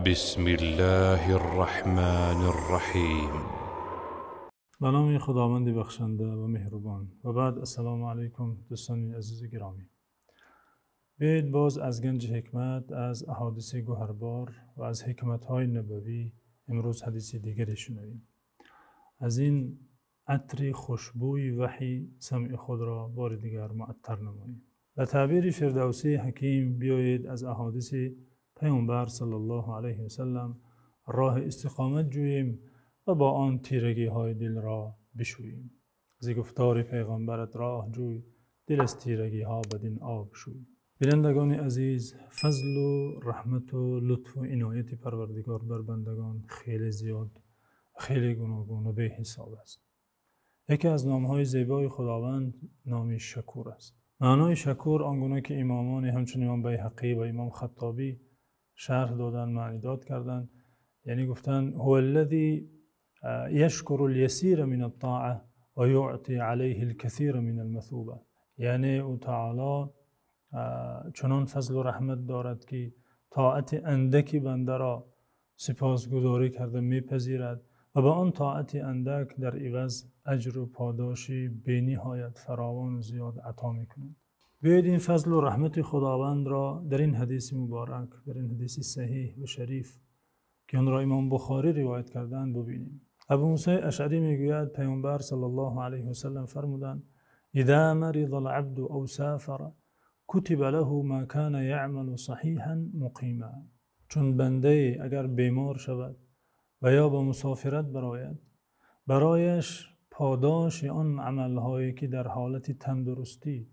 بسم الله الرحمن الرحیم. به نام خداوند بخشنده و مهربان. و بعد السلام علیکم دوستان عزیز گرامی. بیایید باز از گنج حکمت، از احادیث گوهربار و از حکمت‌های نبوی امروز حدیث دیگری شنویم. از این عطر خوشبوی وحی سمع خود را بار دیگر معطر نماییم. به تعبیر فردوسی حکیم بیایید از احادیث پیامبر صلی الله علیه و سلم راه استقامت جوییم و با آن تیرگی های دل را بشوییم. از گفتار پیغمبرت راه جوی، دل از تیرگی ها بدین آب شوی. بینندگان عزیز، فضل و رحمت و لطف و عنایت پروردگار بر بندگان خیلی زیاد، خیلی گوناگون و به حساب است. یکی از نامهای زیبای خداوند نام شکور است. معنای شکور آنگونه که امامان همچون امام بیهقی و امام خطابی شرح دادن، معنی داد کردن، یعنی گفتن هو الذی یشکر الیسیر من الطاعه و یعطی علیه الکثیر من المثوبه. یعنی او تعالی چنان فضل و رحمت دارد که طاعت اندکی بنده را سپاسگزاری کرده میپذیرد و به آن طاعت اندک در عوض اجر و پاداشی بی‌نهایت فراوان و زیاد عطا میکند. بیایید این فضل و رحمت خداوند را در این حدیث مبارک، در این حدیث صحیح و شریف که آن را امام بخاری روایت کردند ببینیم. ابو موسی اشعری میگوید پیامبر صلی الله علیه و سلم فرمودند: اذا مرض العبد او سافر کتب له ما کان یعمل صحیحا مقیما. چون بنده اگر بیمار شود و یا به مسافرت براید، برایش پاداش آن عملهایی که در حالت تندرستی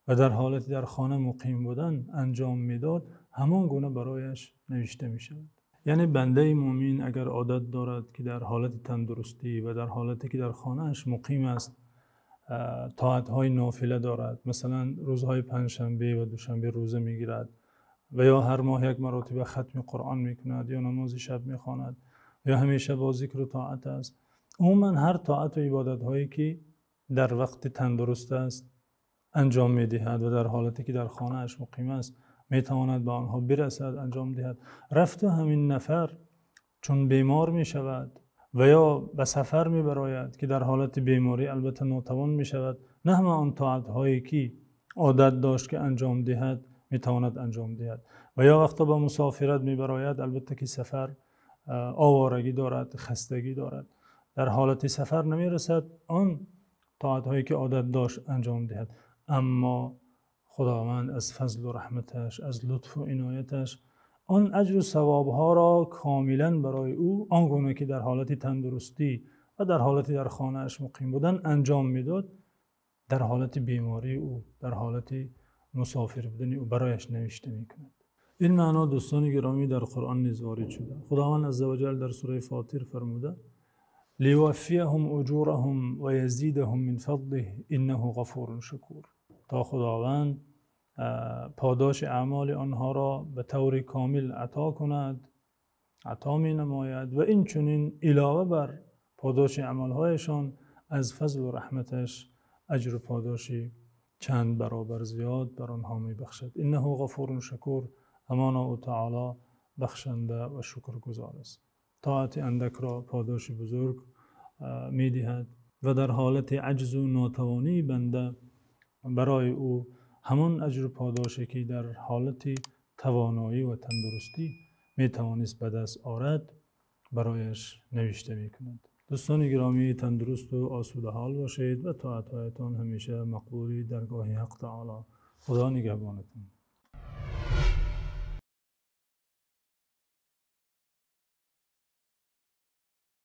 و در حالت در خانه مقیم بودن انجام میداد همان گونه برایش نوشته می شود. یعنی بنده مومن اگر عادت دارد که در حالت تندرستی و در حالتی که در خانهش مقیم است طاعت‌های نافله دارد، مثلا روزهای پنجشنبه و دوشنبه روزه میگیرد و یا هر ماه یک مرتبه ختم قرآن میکند یا نماز شب میخواند یا همیشه با ذکر و طاعت است، عموما هر طاعت و عبادت هایی که در وقت تندرست است انجام میدهد و در حالتی که در خانه اش مقیم است میتواند به آنها برسد انجام دهد. رفت همین نفر چون بیمار می شود و یا به سفر می براید که در حالت بیماری البته ناتوان می شود، نه همه آن طاعت هایی که عادت داشت که انجام دهد میتواند انجام دهد و یا وقتا به مسافرت می براید، البته که سفر آوارگی دارد، خستگی دارد، در حالت سفر نمی رسد آن طاعت هایی که عادت داشت انجام دهد. اما خداوند از فضل و رحمتش، از لطف و عنایتش آن اجر و ثوابها را کاملا برای او آنگونه که در حالت تندرستی و در حالت در خانه‌اش مقیم بودن انجام میداد، در حالت بیماری او، در حالت مسافر بودن او برایش نوشته میکند. این معنا دوستان گرامی در قرآن نیز وارد شده. خداوند عزوجل در سوره فاطر فرموده: لیوفیهم اجورهم و یزیدهم من فضله انه غفور شکور. تا خداوند پاداش اعمال آنها را به طور کامل عطا کند، عطا می نماید و این چنین علاوه بر پاداش اعمالهایشان از فضل و رحمتش اجر و پاداشی چند برابر زیاد بر آنها می بخشد. انه غفور شکور، همانا او تعالی بخشنده و شکرگزار است. طاعت اندک را پاداش بزرگ می دهد و در حالت عجز و ناتوانی بنده برای او همان اجر و پاداشی که در حالت توانایی و تندرستی می توانست به دست آورد برایش نوشته می کند. دوستان گرامی، تندرست و آسوده حال باشید و طاعت‌هایتان همیشه مقبول درگاه حق تعالی. خدا نگهبانتون.